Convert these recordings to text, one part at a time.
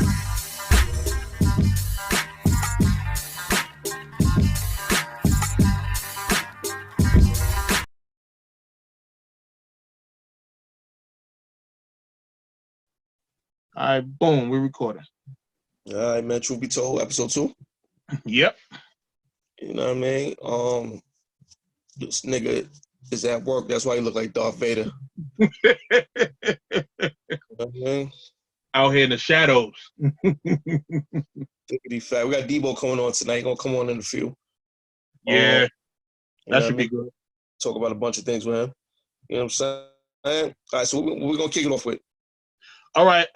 All right, boom, we're recording. All right, man. Truth be told, episode 2. Yep. You know what I mean? This nigga is at work. That's why he look like Darth Vader. You know what I mean? Out here in the shadows. Diggity fat. We got Debo coming on tonight. He gonna come on in a few. Yeah, that should be be good. Talk about a bunch of things with him. You know what I'm saying? All right, so we're gonna kick it off with. All right.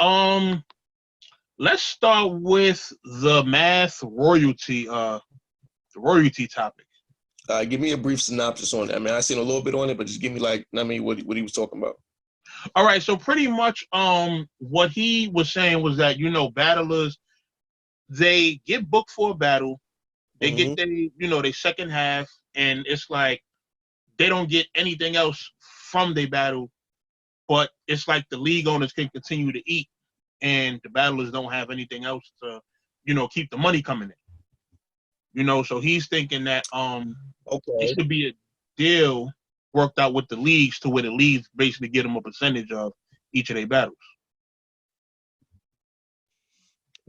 Let's start with the math royalty. The royalty topic. Give me a brief synopsis on that. I mean, I seen a little bit on it, but just give me what he was talking about. All right. So pretty much, what he was saying was that battlers, they get booked for a battle, they get their second half, and it's like they don't get anything else from their battle, but it's like the league owners can continue to eat, and the battlers don't have anything else to, keep the money coming in. So he's thinking that it should be a deal worked out with the leagues to where the leagues basically get them a percentage of each of their battles.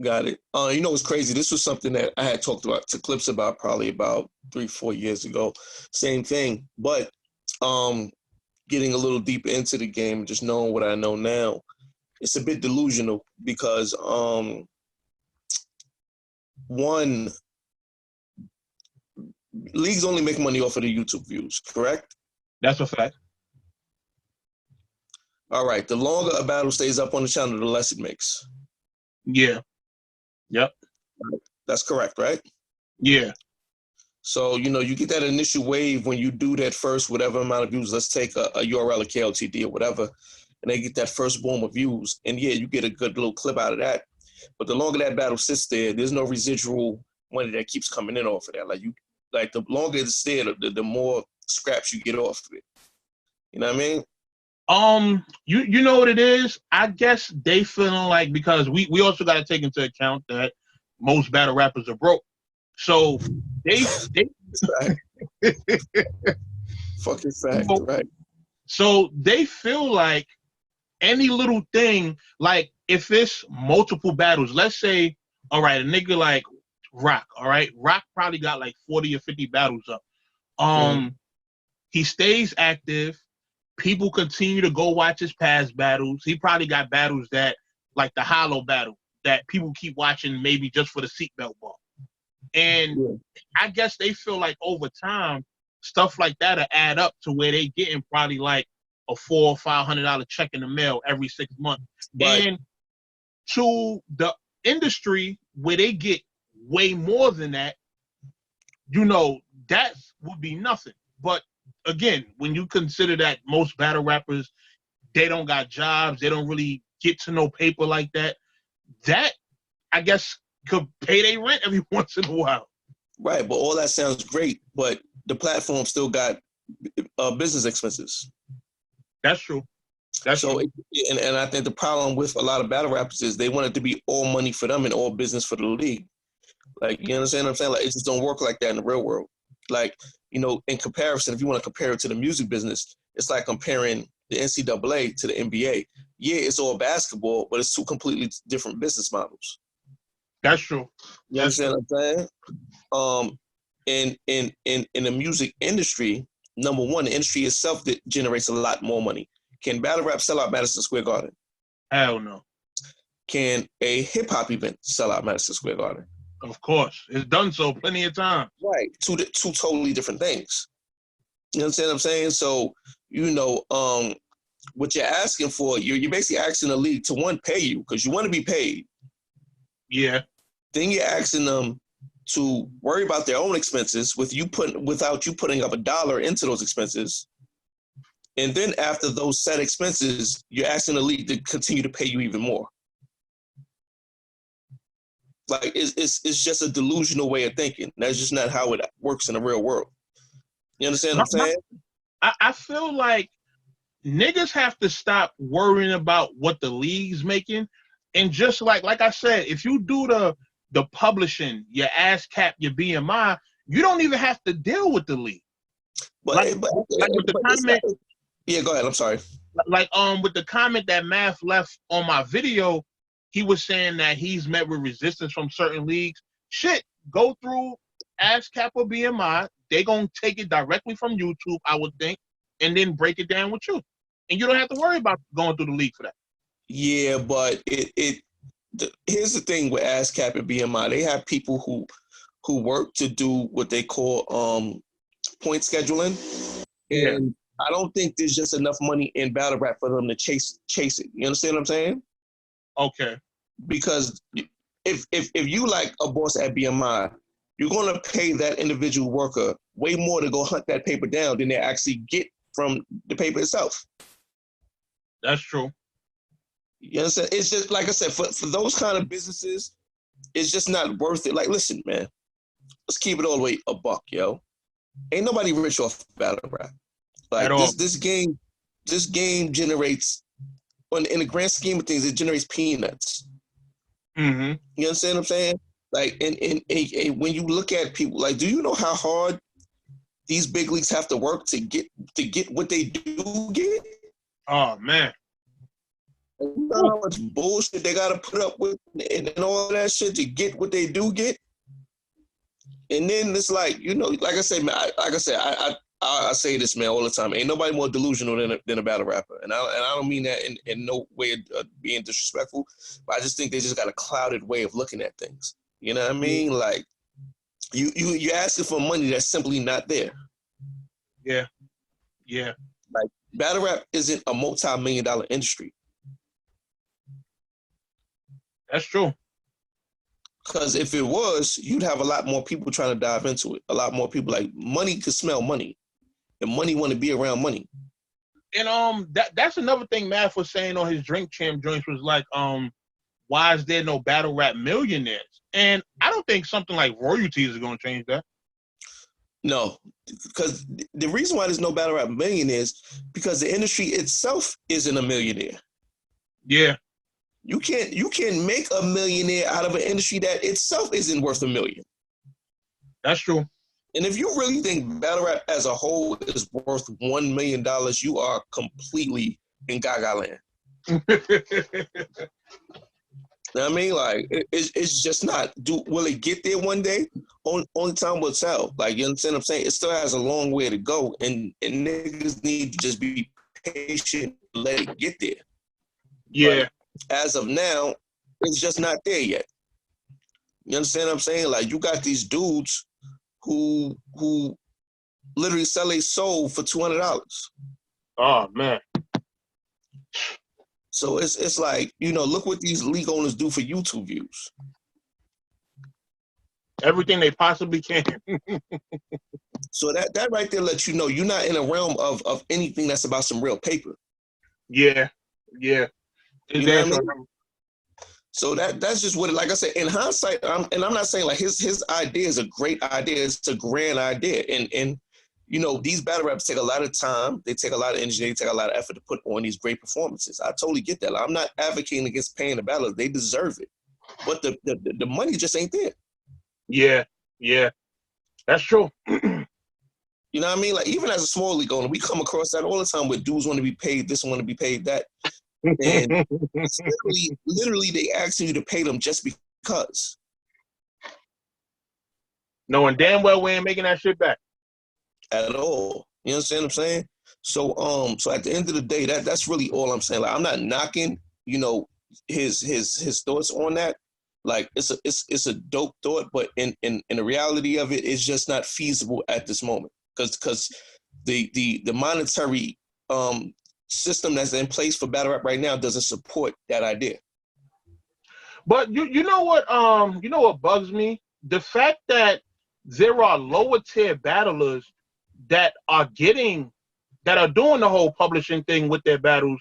Got it. What's crazy? This was something that I had talked about to Clips about probably about 3-4 years ago. Same thing, but getting a little deeper into the game, just knowing what I know now, it's a bit delusional because one, leagues only make money off of the YouTube views, correct? That's a fact. All right. The longer a battle stays up on the channel, the less it makes. Yeah. Yep. That's correct, right? Yeah. So, you get that initial wave when you do that first whatever amount of views. Let's take a URL, a KLTD or whatever, and they get that first boom of views. And yeah, you get a good little clip out of that. But the longer that battle sits there, there's no residual money that keeps coming in off of that. Like the longer it's there, the more scraps you get off of it. You know what I mean? You know what it is? I guess they feeling like, because we also got to take into account that most battle rappers are broke. So they fucking fact, right? So they feel like any little thing, like if it's multiple battles, let's say, all right, a nigga like Rock, all right? Rock probably got like 40 or 50 battles up. He stays active. People continue to go watch his past battles. He probably got battles that, like the Hollow battle, that people keep watching maybe just for the seatbelt ball. And I guess they feel like over time, stuff like that will add up to where they getting probably like a $400 or $500 check in the mail every 6 months. But and to the industry where they get way more than that, that would be nothing. But again, when you consider that most battle rappers, they don't got jobs, they don't really get to no paper like that, that I guess could pay their rent every once in a while. Right, but all that sounds great, but the platform still got business expenses. That's true. That's so, true. And I think the problem with a lot of battle rappers is they want it to be all money for them and all business for the league. Like, you understand what I'm saying? Like, it just don't work like that in the real world. Like, in comparison, if you want to compare it to the music business, it's like comparing the NCAA to the NBA. Yeah, it's all basketball, but it's two completely different business models. That's true. You understand what I'm saying? In the music industry, number one, the industry itself that generates a lot more money. Can battle rap sell out Madison Square Garden? Hell no. Can a hip hop event sell out Madison Square Garden? Of course. It's done so plenty of times. Right. Two totally different things. You understand what I'm saying? So, what you're asking for, you're basically asking the league to, one, pay you because you want to be paid. Yeah. Then you're asking them to worry about their own expenses without you putting up $1 into those expenses. And then after those set expenses, you're asking the league to continue to pay you even more. Like, it's just a delusional way of thinking. That's just not how it works in the real world. You understand what I'm saying? I feel like niggas have to stop worrying about what the league's making And just like I said, if you do the publishing, your ASCAP, your BMI, you don't even have to deal with the league. But, Like with the but it's not, comment, yeah, go ahead. I'm sorry. with the comment that Math left on my video, he was saying that he's met with resistance from certain leagues. Shit, go through ASCAP or BMI. They gonna take it directly from YouTube, I would think, and then break it down with you, and you don't have to worry about going through the league for that. Yeah, but here's the thing with ASCAP and BMI. They have people who work to do what they call point scheduling, Yeah. and I don't think there's just enough money in battle rap for them to chase it. You understand what I'm saying? Okay. Because if you like a boss at BMI, you're gonna pay that individual worker way more to go hunt that paper down than they actually get from the paper itself. That's true. You understand? It's just like I said, for those kind of businesses, it's just not worth it. Like, listen, man, let's keep it all the way a buck, yo. Ain't nobody rich off battle rap. Like this game generates, in the grand scheme of things, it generates peanuts. Mm-hmm. You understand what I'm saying? Like, and when you look at people, like, do you know how hard these big leagues have to work to get what they do get? Oh man. You know how much bullshit they gotta put up with and all that shit to get what they do get? And then it's like, you know, like I said, man, I say this, man, all the time. Ain't nobody more delusional than a battle rapper, and I don't mean that in no way of being disrespectful, but I just think they just got a clouded way of looking at things. You know what I mean? Like you're asking for money that's simply not there. Yeah. Yeah. Like battle rap isn't a multi-million-dollar industry. That's true. Because if it was, you'd have a lot more people trying to dive into it. A lot more people. Like, money could smell money, and money want to be around money. And that's another thing Math was saying on his Drink Champ joints was like, why is there no battle rap millionaires? And I don't think something like royalties is going to change that. No, because the reason why there's no battle rap millionaires because the industry itself isn't a millionaire. Yeah. You can't make a millionaire out of an industry that itself isn't worth $1 million. That's true. And if you really think battle rap as a whole is worth $1 million, you are completely in Gaga land. You know what I mean? Like, it's just not. Will it get there one day? Only time will tell. Like, you understand what I'm saying? It still has a long way to go, and niggas need to just be patient and let it get there. Yeah. But as of now, it's just not there yet. You understand what I'm saying? Like, you got these dudes who literally sell a soul for $200. Oh man. So it's like, you know, look what these league owners do for YouTube views. Everything they possibly can. So that right there lets you know you're not in a realm of anything that's about some real paper. Yeah. Yeah. You know what I mean? So that's just what, like I said, in hindsight, I'm not saying like his idea is a great idea. It's a grand idea. And you know, these battle raps take a lot of time. They take a lot of energy. They take a lot of effort to put on these great performances. I totally get that. Like, I'm not advocating against paying the battlers. They deserve it. But the money just ain't there. Yeah. Yeah. That's true. You know what I mean? Like, even as a small league owner, we come across that all the time where dudes want to be paid this, want to be paid that. And literally they asking you to pay them just because. Knowing damn well we ain't making that shit back. At all. You understand what I'm saying? So so at the end of the day, that's really all I'm saying. Like, I'm not knocking, you know, his thoughts on that. Like, it's a dope thought, but in the reality of it, it's just not feasible at this moment. Because the monetary system that's in place for battle rap right now doesn't support that idea. But you know what bugs me? The fact that there are lower tier battlers that are doing the whole publishing thing with their battles,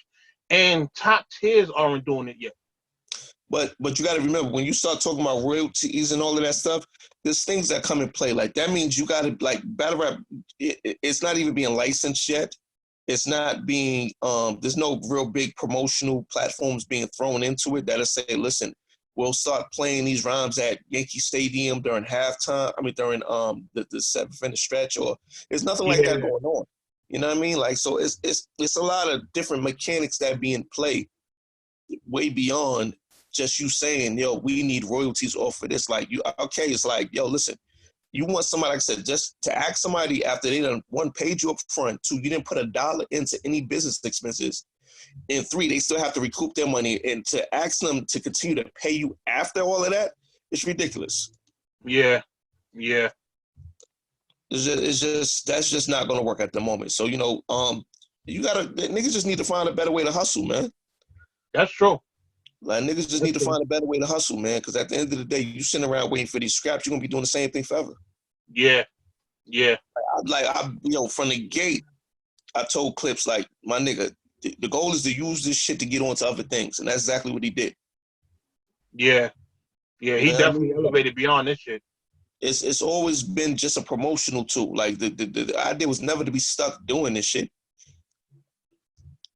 and top tiers aren't doing it yet. But you got to remember, when you start talking about royalties and all of that stuff, there's things that come in play. Like, that means you got to, like, battle rap, it's not even being licensed yet. It's not being there's no real big promotional platforms being thrown into it that'll say, listen, we'll start playing these rhymes at Yankee Stadium during halftime. I mean during the seventh inning stretch, or there's nothing like that Yeah, going on. You know what I mean? Like, so it's a lot of different mechanics that be in play way beyond just you saying, yo, we need royalties off of this. Like, you okay, it's like, yo, listen, you want somebody, like I said, just to ask somebody after they done, one, paid you up front, two, you didn't put a dollar into any business expenses, and three, they still have to recoup their money, and to ask them to continue to pay you after all of that, it's ridiculous. yeah. It's just that's just not going to work at the moment. So, you know, you gotta, niggas just need to find a better way to hustle, man. That's true. Like, niggas just need to find a better way to hustle, man. Because at the end of the day, you sitting around waiting for these scraps, you're gonna be doing the same thing forever. Yeah. From the gate, I told Clips, like, my nigga, the goal is to use this shit to get onto other things, and that's exactly what he did. Yeah. Yeah. He definitely elevated beyond this shit. It's always been just a promotional tool. Like, the idea was never to be stuck doing this shit.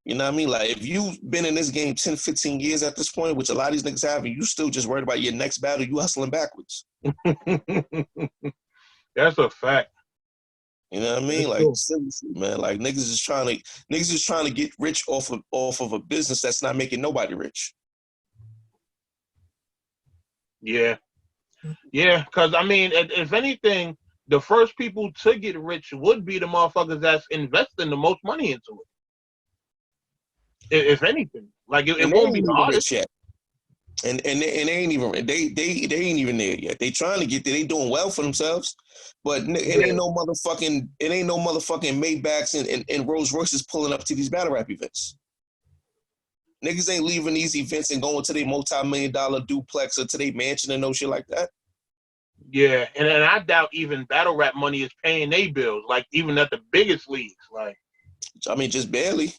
You know what I mean? Like, if you've been in this game 10, 15 years at this point, which a lot of these niggas have, and you still just worried about your next battle, you hustling backwards. That's a fact. You know what I mean? Like, seriously, man. Like, niggas is trying to get rich off of a business that's not making nobody rich. Yeah. Yeah, because I mean, if anything, the first people to get rich would be the motherfuckers that's investing the most money into it. If anything, like it won't be the hardest. Yet. And they ain't even they ain't even there yet. They trying to get there. They doing well for themselves, but it ain't no motherfucking Maybachs and Rolls Royces pulling up to these battle rap events. Niggas ain't leaving these events and going to their multi-million-dollar duplex or to their mansion and no shit like that. Yeah, and I doubt even battle rap money is paying their bills, like even at the biggest leagues. Like, I mean, just barely.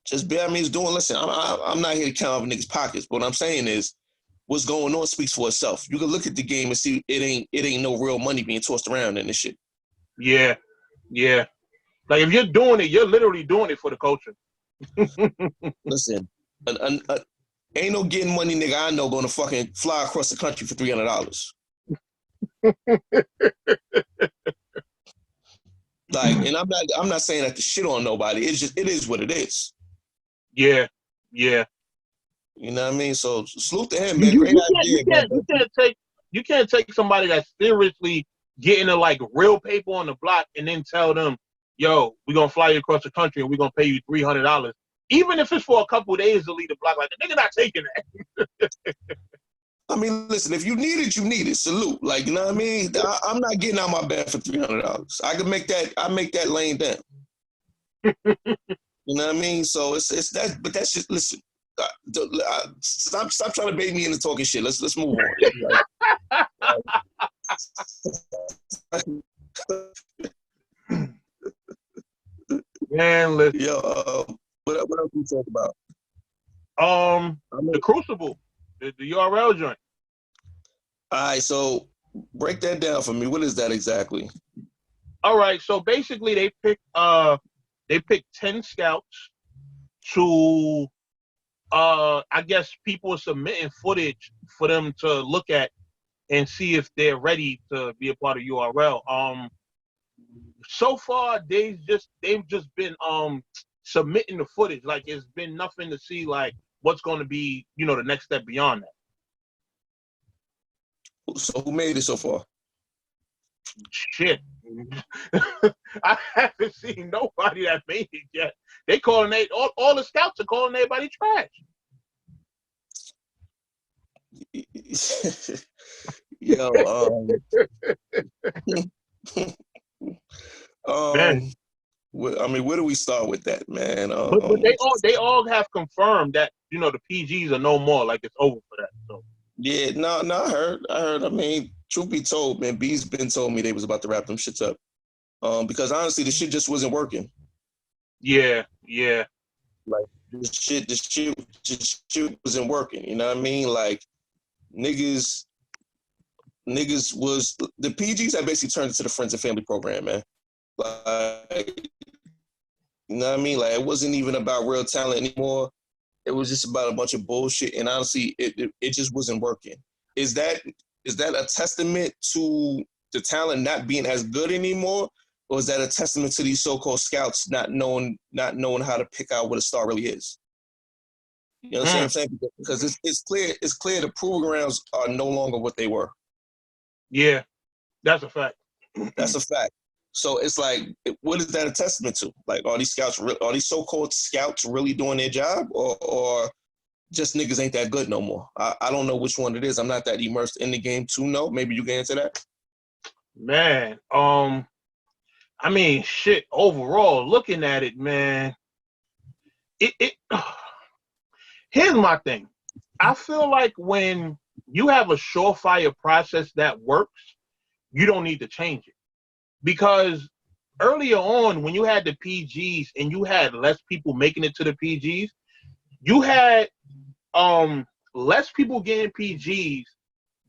Just barely. I mean, it's doing. Listen, I'm not here to count off niggas' pockets, but what I'm saying is, what's going on speaks for itself. You can look at the game and see it ain't no real money being tossed around in this shit. Yeah. Like, if you're doing it, you're literally doing it for the culture. Listen, ain't no getting money nigga I know going to fucking fly across the country for $300. Like, and I'm not saying that to shit on nobody. It is what it is. Yeah. You know what I mean? So salute to him, man. Great idea. You can't take somebody that's seriously getting a like real paper on the block and then tell them, yo, we're gonna fly you across the country and we're gonna pay you $300. Even if it's for a couple of days to lead the block, like, the nigga not taking that. I mean, listen, if you need it, you need it. Salute. Like, you know what I mean? I'm not getting out my bed for $300. I make that laying down. You know what I mean? So it's that, but that's just, listen. Stop trying to bait me into talking shit. Let's move on. Man, listen. Yo, what else we talk about? The Crucible, the URL joint. All right, so break that down for me. What is that exactly? All right, so basically they picked 10 scouts to I guess people are submitting footage for them to look at and see if they're ready to be a part of URL. So far they've just been submitting the footage. Like, it's been nothing to see like what's going to be, the next step beyond that. So who made it so far? Shit. I haven't seen nobody that made it yet. They calling all the scouts are calling everybody trash. Yo, I mean, where do we start with that, man? But they all have confirmed that the PGs are no more. Like, it's over for that. So yeah, no, I heard. I mean, truth be told, man, B's been told me they was about to wrap them shits up. Because honestly, the shit just wasn't working. Yeah. Like, the shit wasn't working. You know what I mean? Like, niggas was, the PGs had basically turned into the friends and family program, man. Like, You know what I mean? Like it wasn't even about real talent anymore. It was just about a bunch of bullshit, and honestly, it just wasn't working. Is that a testament to the talent not being as good anymore, or is that a testament to these so-called scouts not knowing how to pick out what a star really is? You know what I'm saying? Because it's clear the programs are no longer what they were. Yeah, that's a fact. That's a fact. So it's like, what is that a testament to? Like, are these so-called scouts really doing their job, or just niggas ain't that good no more? I don't know which one it is. I'm not that immersed in the game to know. Maybe you can answer that. Man, I mean, shit. Overall, looking at it, man, it. Here's my thing. I feel like when you have a surefire process that works, you don't need to change it. Because earlier on, when you had the PGs and you had less people making it to the PGs, you had less people getting PGs,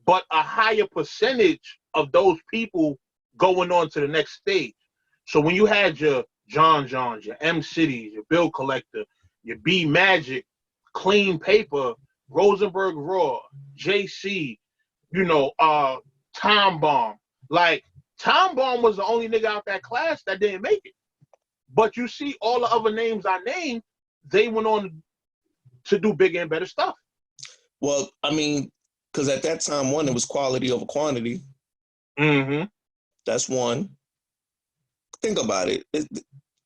but a higher percentage of those people going on to the next stage. So when you had your John Johns, your M Cities, your Bill Collector, your B Magic, Clean Paper, Rosenberg Raw, JC, Tom Bomb. Like, Tom Bomb was the only nigga out that class that didn't make it. But you see all the other names I named, they went on to do bigger and better stuff. Well, I mean, because at that time, one, it was quality over quantity. Mm-hmm. That's one. Think about it.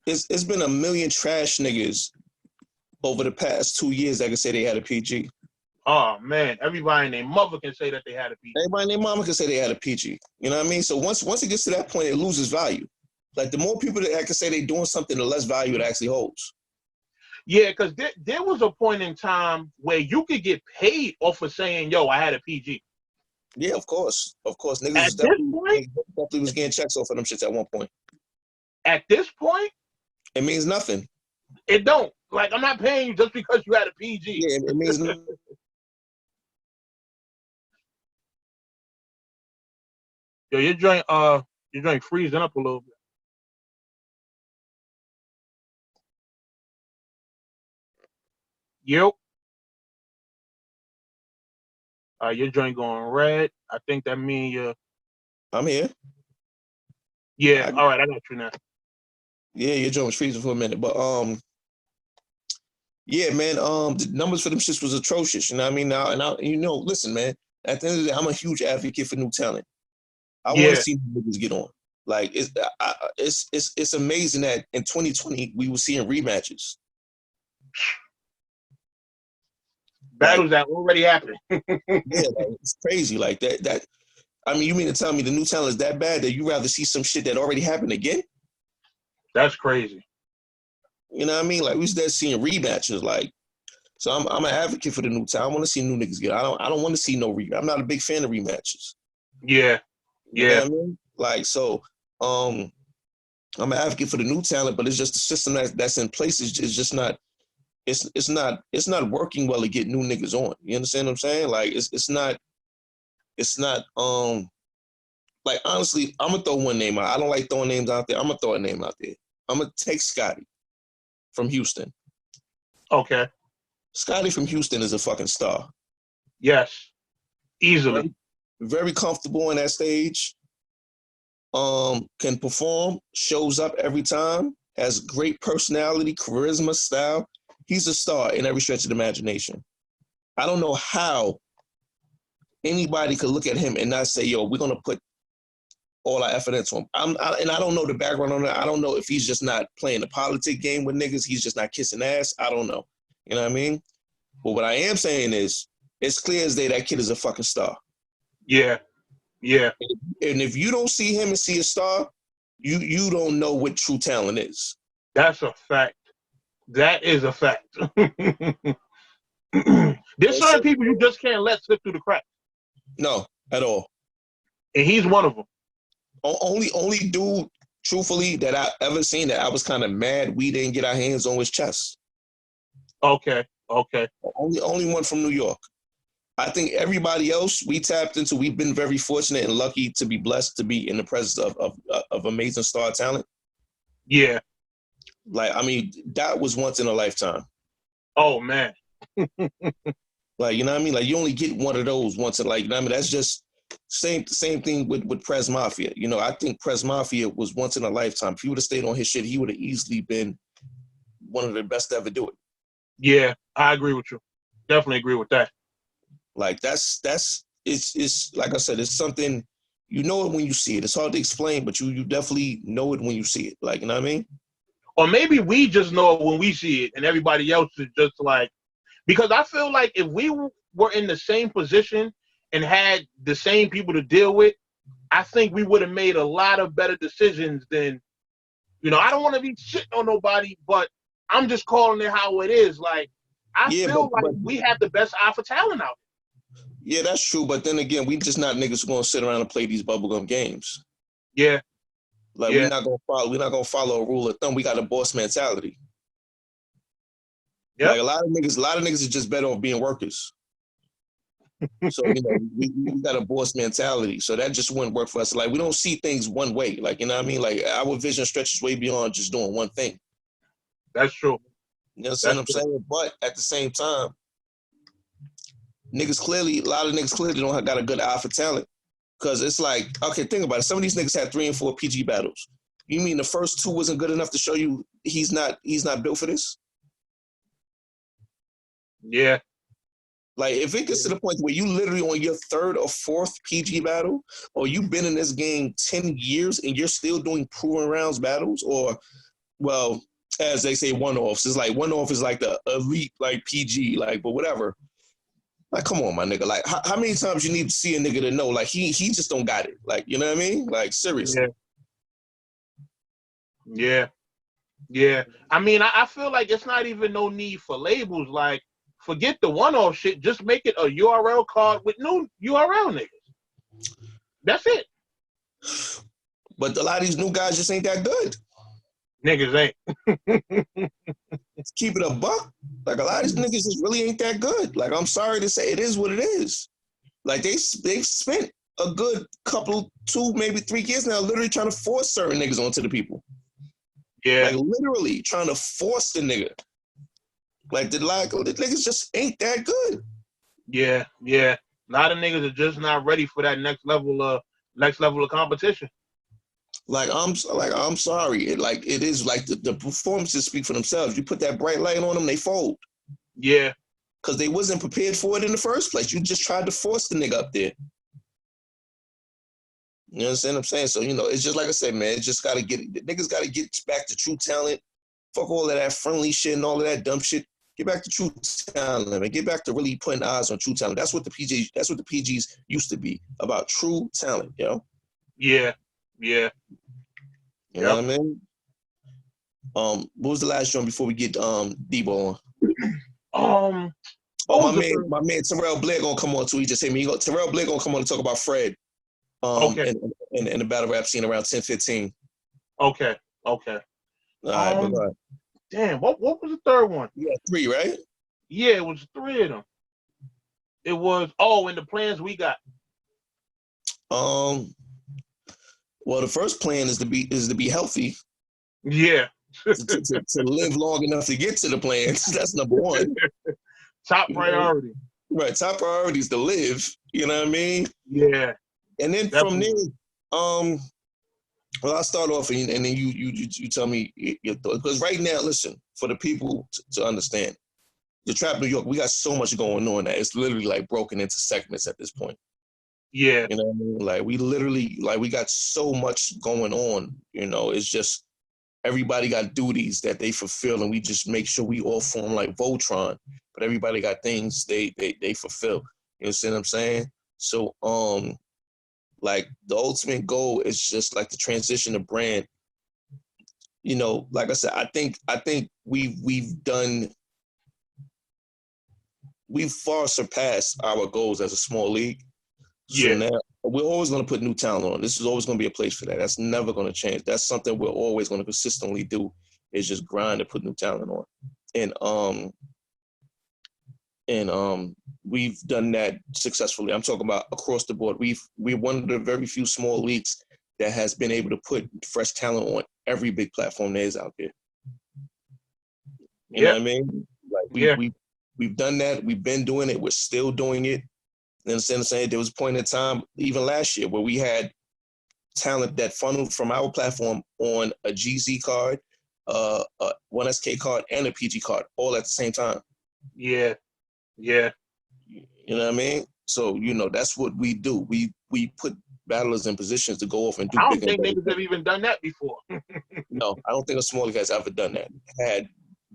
It's been a million trash niggas over the past 2 years that can say they had a PG. Oh, man. Everybody named mother can say that they had a PG. Everybody named mama can say they had a PG. You know what I mean? So once it gets to that point, it loses value. Like, the more people that can say they're doing something, the less value it actually holds. Yeah, because there was a point in time where you could get paid off of saying, yo, I had a PG. Yeah, of course. Niggas At definitely was getting checks off of them shits at one point. At this point, it means nothing. It don't. Like, I'm not paying you just because you had a PG. Yeah, it means nothing. Yo, your joint freezing up a little bit. Yep. Your joint going red. I think that means you're. I'm here. Yeah. All right, I got you now. Yeah, your joint was freezing for a minute, but yeah, man. The numbers for them shits was atrocious. You know what I mean? Now, listen, man. At the end of the day, I'm a huge advocate for new talent. I want to see niggas get on. Like, it's amazing that in 2020 we were seeing rematches. Battles that already happened. Yeah, like, it's crazy. Like that. I mean, you mean to tell me the new talent is that bad that you rather see some shit that already happened again? That's crazy. You know what I mean? Like, we start seeing rematches. Like, so I'm an advocate for the new talent. I want to see new niggas get. I don't want to see no rematch. I'm not a big fan of rematches. Yeah. You know what I mean? Like, so I'm an advocate for the new talent, but it's just the system that's in place is just not. It's not working well to get new niggas on. You understand what I'm saying? Like, it's not like, honestly, I'm gonna throw one name out. I don't like throwing names out there. I'm gonna throw a name out there. I'm gonna take Scotty from Houston. Okay. Scotty from Houston is a fucking star. Yes. Easily. Very comfortable on that stage. Can perform, shows up every time, has great personality, charisma, style. He's a star in every stretch of the imagination. I don't know how anybody could look at him and not say, yo, we're going to put all our effort into him. And I don't know the background on that. I don't know if he's just not playing the politic game with niggas. He's just not kissing ass. I don't know. You know what I mean? But what I am saying is, it's clear as day that kid is a fucking star. Yeah. Yeah. And if you don't see him and see a star, you don't know what true talent is. That's a fact. That is a fact. There's certain people you just can't let slip through the cracks. No, at all. And he's one of them. Only dude, truthfully, that I ever seen that I was kind of mad we didn't get our hands on was Chess. Okay. Only one from New York. I think everybody else we tapped into, we've been very fortunate and lucky to be blessed to be in the presence of amazing star talent. Yeah. Like, I mean, that was once in a lifetime. Oh man. Like, you know what I mean? Like, you only get one of those once in, like, you know what I mean? That's just same thing with Prez Mafia. You know, I think Prez Mafia was once in a lifetime. If he would have stayed on his shit, he would have easily been one of the best to ever do it. Yeah, I agree with you. Definitely agree with that. Like, it's like I said, it's something, you know it when you see it. It's hard to explain, but you definitely know it when you see it. Like, you know what I mean? Or maybe we just know it when we see it, and everybody else is just like, because I feel like if we were in the same position and had the same people to deal with, I think we would have made a lot of better decisions than, I don't want to be shitting on nobody, but I'm just calling it how it is. Like, I Yeah, feel like but we have the best eye for talent out yeah, that's true. But then again, we just not niggas who gonna sit around and play these bubblegum games. there. Yeah, Like, yeah, we're not gonna follow a rule of thumb. We got a boss mentality. yep, Like, a lot of niggas are just better off being workers. So, you know, we got a boss mentality. So that just wouldn't work for us. Like, we don't see things one way. Like, you know what I mean? Like, our vision stretches way beyond just doing one thing. that's true. You know what That's I'm true. saying? But at the same time, a lot of niggas clearly don't have got a good eye for talent. Because it's like, okay, think about it. Some of these niggas had 3 and 4 PG battles. You mean the first 2 wasn't good enough to show you he's not built for this? Yeah, Like, if it gets to the point where you literally on your 3rd or 4th PG battle, or you've been in this game 10 years and you're still doing proven rounds battles, or, well, as they say, one-offs. It's like one-off is like the elite, like PG, like, but whatever. Like, come on, my nigga. Like, how many times you need to see a nigga to know, like, he just don't got it. Like, you know what I mean? Like, seriously. yeah, yeah, yeah. I mean, I feel like it's not even no need for labels. Like, forget the one-off shit. Just make it a URL card with new URL niggas. That's it. But a lot of these new guys just ain't that good. Niggas ain't. Keep it a buck. Like, a lot of these niggas just really ain't that good. Like, I'm sorry to say, it is what it is. Like, they've spent a good couple, 2, maybe 3 years now literally trying to force certain niggas onto the people. Yeah, Like, literally trying to force the nigga. Like, the niggas just ain't that good. yeah, yeah. A lot of niggas are just not ready for that next level of competition. Like, I'm sorry. It is like the performances speak for themselves. You put that bright light on them, they fold. Yeah, Because they wasn't prepared for it in the first place. You just tried to force the nigga up there. You understand what I'm saying? So, you know, it's just like I said, man, it just gotta niggas gotta get back to true talent. Fuck all of that friendly shit and all of that dumb shit. Get back to true talent, man. Get back to really putting eyes on true talent. That's what the PGs used to be, about true talent, yo. yeah, yeah. You know Yep. what I mean? What was the last joint before we get Debo on? Oh, What was the third? my man Terrell Blair gonna come on too. He just hit me. Terrell Blair gonna come on to talk about Fred. Okay, In the battle rap scene around 10-15. okay, okay. All right, but go ahead. Damn. What was the third one? You got 3, right? Yeah, it was 3 of them. It was and the plans we got. Well, the first plan is to be healthy, Yeah. to live long enough to get to the plans. That's number 1. Top You know? priority. Right. Top priority is to live. You know what I mean? Yeah. And then from Definitely. there, well, I'll start off and then you tell me your thoughts. Because right now, listen, for the people to understand, the Trap New York, we got so much going on that it's literally like broken into segments at this point. Yeah. You know what I mean? Like, we literally, like, we got so much going on, you know, it's just everybody got duties that they fulfill, and we just make sure we all form like Voltron, but everybody got things they fulfill. You know what I'm saying? So, like, the ultimate goal is just like the transition of brand. You know, like I said, I think we've far surpassed our goals as a small league. So Yeah. now we're always going to put new talent on. This is always going to be a place for that. That's never going to change. That's something we're always going to consistently do, is just grind and put new talent on. And we've done that successfully. I'm talking about across the board. We're one of the very few small leagues that has been able to put fresh talent on every big platform there is out there. You know what Yep. I mean? Like Yeah. we've done that. We've been doing it. We're still doing it. You understand what I'm saying? There was a point in time, even last year, where we had talent that funneled from our platform on a GZ card, a 1SK card, and a PG card, all at the same time. Yeah. Yeah. You know what I mean? So, that's what we do. We put battlers in positions to go off and do I big don't and think better niggas have things. even done that before. No, I don't think a smaller guy's ever done that. Had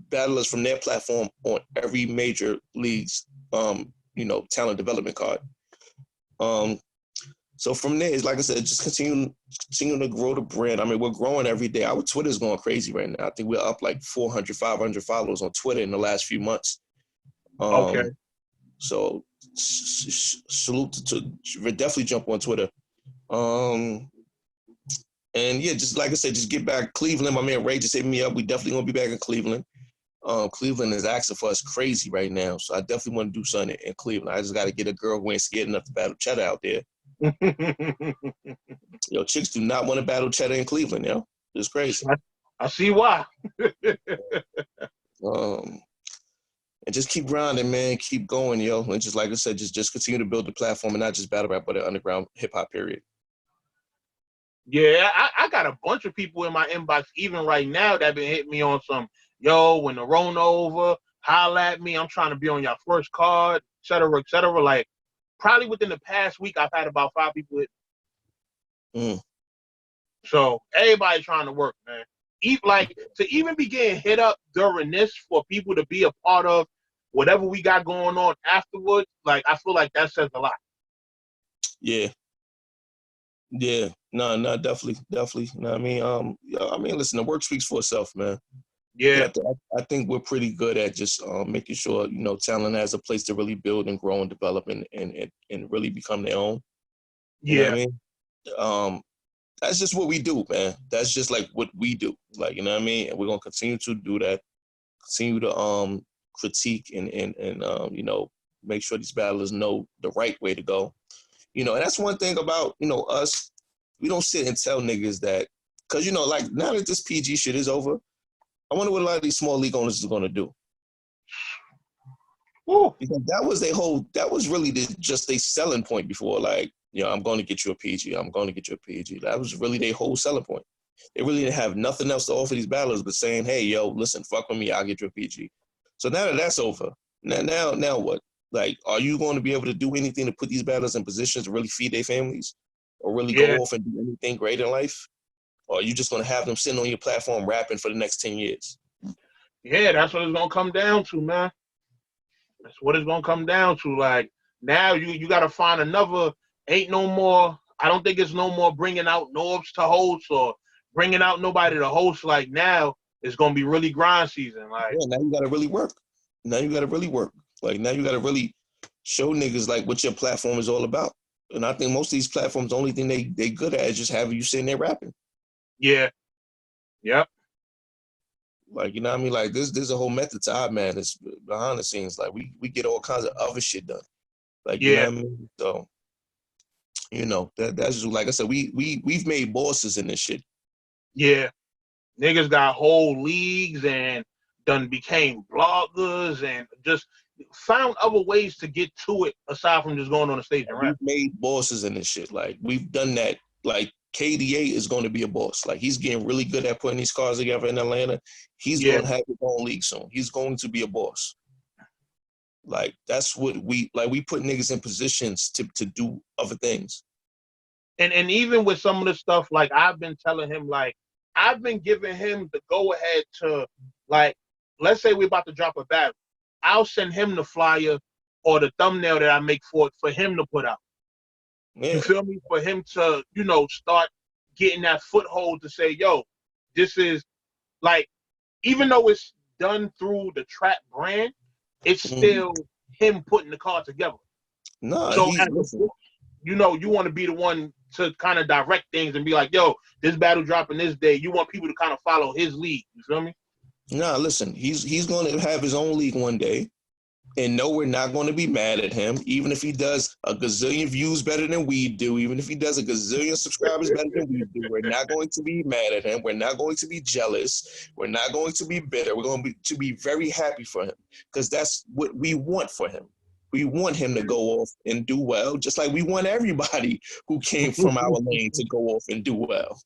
battlers from their platform on every major league's talent development card. So from there, it's like I said, just continue to grow the brand. I mean, we're growing every day. Our Twitter's going crazy right now. I think we're up like 400, 500 followers on Twitter in the last few months. Okay. So salute to definitely jump on Twitter. And yeah, just like I said, just get back. Cleveland, my man Ray just hit me up. We definitely gonna be back in Cleveland. Cleveland is asking for us crazy right now, so I definitely want to do something in Cleveland. I just got to get a girl who ain't scared enough to battle Cheddar out there. Yo, chicks do not want to battle Cheddar in Cleveland, yo. It's crazy. I see why. And just keep grinding, man. Keep going, yo. And just like I said, just continue to build the platform and not just battle rap, but an underground hip hop period. Yeah, I got a bunch of people in my inbox, even right now, that been hitting me on some, yo, when the Rona over, holla at me. I'm trying to be on your first card, et cetera, et cetera. Like, probably within the past week, I've had about 5 people hit. So everybody trying to work, man. To even be getting hit up during this for people to be a part of whatever we got going on afterwards, like, I feel like that says a lot. Yeah. Yeah, no, definitely. No, I mean, listen, the work speaks for itself, man. Yeah. I think we're pretty good at just making sure talent has a place to really build and grow and develop and really become their own. You know what I mean? That's just what we do, man. That's just like what we do. Like, you know what I mean? And we're gonna continue to do that. Continue to critique and make sure these battlers know the right way to go. And that's one thing about, us. We don't sit and tell niggas that, because, like, now that this PG shit is over, I wonder what a lot of these small league owners are going to do. Woo. Because that was really just their selling point before, like, I'm going to get you a PG. I'm going to get you a PG. That was really their whole selling point. They really didn't have nothing else to offer these battlers but saying, hey, yo, listen, fuck with me, I'll get you a PG. So now that that's over, now what? Like, are you going to be able to do anything to put these battlers in positions to really feed their families or really go off and do anything great in life? Or are you just going to have them sitting on your platform rapping for the next 10 years? Yeah, that's what it's going to come down to, man. That's what it's going to come down to. Like, now you got to find another, I don't think it's no more bringing out Norbs to host or bringing out nobody to host. Like, now it's going to be really grind season. Like, yeah, now you got to really work. Like, now you got to really show niggas, like, what your platform is all about. And I think most of these platforms, the only thing they good at is just having you sitting there rapping. Yeah. Yep. Like, you know what I mean? Like, there's a whole method to our madness behind the scenes. Like, we get all kinds of other shit done. Like, you know what I mean? So, that's just, like I said, we've made bosses in this shit. Yeah. Niggas got whole leagues and done became bloggers and just found other ways to get to it aside from just going on the stage and rap. We've made bosses in this shit. Like, we've done that. Like, KDA is going to be a boss. Like, he's getting really good at putting these cars together in Atlanta. He's going to have his own league soon. He's going to be a boss. Like, that's what we put niggas in positions to do other things. And even with some of the stuff, like, I've been telling him, like, I've been giving him the go-ahead to, like, let's say we're about to drop a battle. I'll send him the flyer or the thumbnail that I make for him to put out. Yeah. You feel me? For him to, start getting that foothold to say, yo, this is, like, even though it's done through the Trap brand, it's still him putting the card together. No, so you want to be the one to kind of direct things and be like, yo, this battle dropping this day. You want people to kind of follow his lead. You feel me? Nah, listen, he's going to have his own league one day. And no, we're not going to be mad at him, even if he does a gazillion views better than we do, even if he does a gazillion subscribers better than we do. We're not going to be mad at him. We're not going to be jealous. We're not going to be bitter. We're going to be very happy for him because that's what we want for him. We want him to go off and do well, just like we want everybody who came from our lane to go off and do well.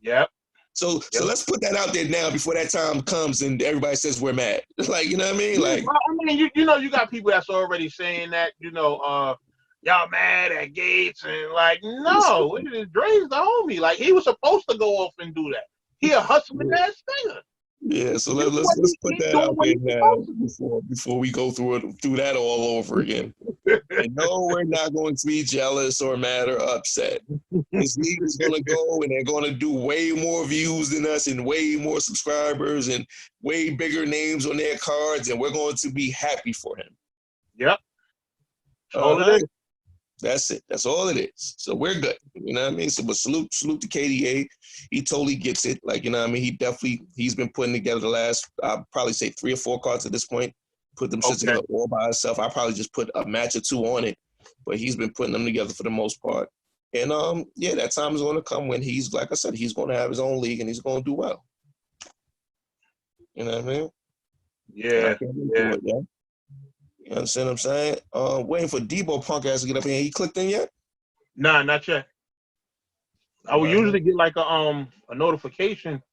Yep. So let's put that out there now before that time comes and everybody says we're mad. Like, you know what I mean? Like, well, I mean, you know, you got people that's already saying that, you know, y'all mad at Gates and like, no, Dre's the homie. Like, he was supposed to go off and do that. He a hustling ass nigga. Yeah, so let's put that out there now before we go through that all over again. And no, we're not going to be jealous or mad or upset. This league is going to go and they're going to do way more views than us and way more subscribers and way bigger names on their cards, and we're going to be happy for him. Yep. All it is. That's it. That's all it is. So we're good. You know what I mean? So, but salute to KDA. He totally gets it. Like, you know what I mean? He's been putting together the last, I'll probably say 3 or 4 cards at this point. Put them shit together all by himself. I probably just put a match or 2 on it, but he's been putting them together for the most part. And yeah, that time is going to come when he's, like I said, he's going to have his own league and he's going to do well. You know what I mean? Yeah. You understand what I'm saying? Waiting for Debo Punk ass to get up here. He clicked in yet? Nah, not yet. I would usually get like a notification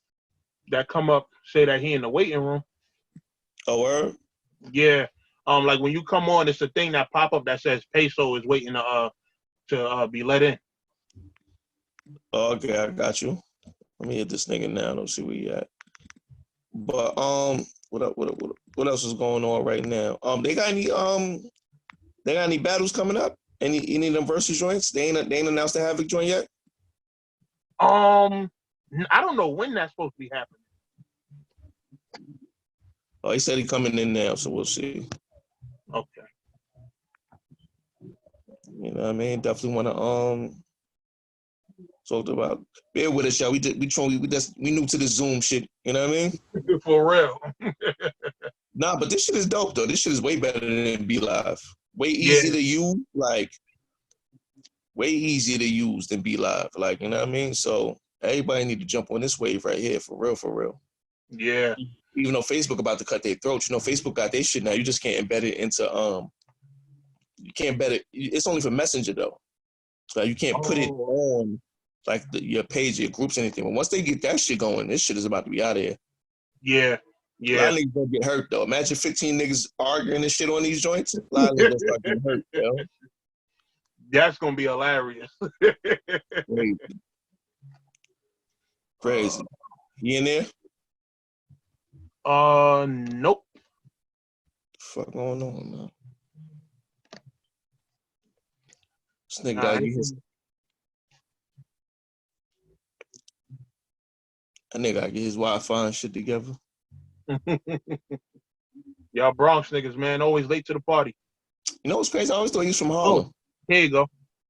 that come up say that he in the waiting room. Oh, word? Yeah. Like when you come on, it's a thing that pop up that says Peso is waiting to be let in. Okay, I got you. Let me hit this nigga now. Let's see where he at. But what else is going on right now? They got any battles coming up? Any of them versus joints? They ain't announced the Havoc joint yet. I don't know when that's supposed to be happening. Oh, he said he coming in now, so we'll see. Okay. You know what I mean? Definitely want to talk about. Bear with us, y'all. We new to the Zoom shit. You know what I mean? For real. Nah, but this shit is dope though. This shit is way better than Be Live. Way easier to use. Like way easier to use than Be Live. Like, you know what I mean? So everybody need to jump on this wave right here, for real, for real. Yeah. Even though Facebook about to cut their throats, you know, Facebook got their shit now. You just can't embed it into you can't embed it. It's only for Messenger though. So you can't put it on like your page, your groups, anything. But once they get that shit going, this shit is about to be out of here. Yeah. A lot of niggas gonna get hurt though. Imagine 15 niggas arguing this shit on these joints. A lot of niggas gonna start getting hurt, yo. That's gonna be hilarious. Crazy. You in there? Nope. Fuck going on, man? This nigga gotta get his. That nigga gotta get his Wi-Fi and shit together. Y'all Bronx niggas, man, always late to the party. You know what's crazy? I always thought he was from Harlem. Here you go.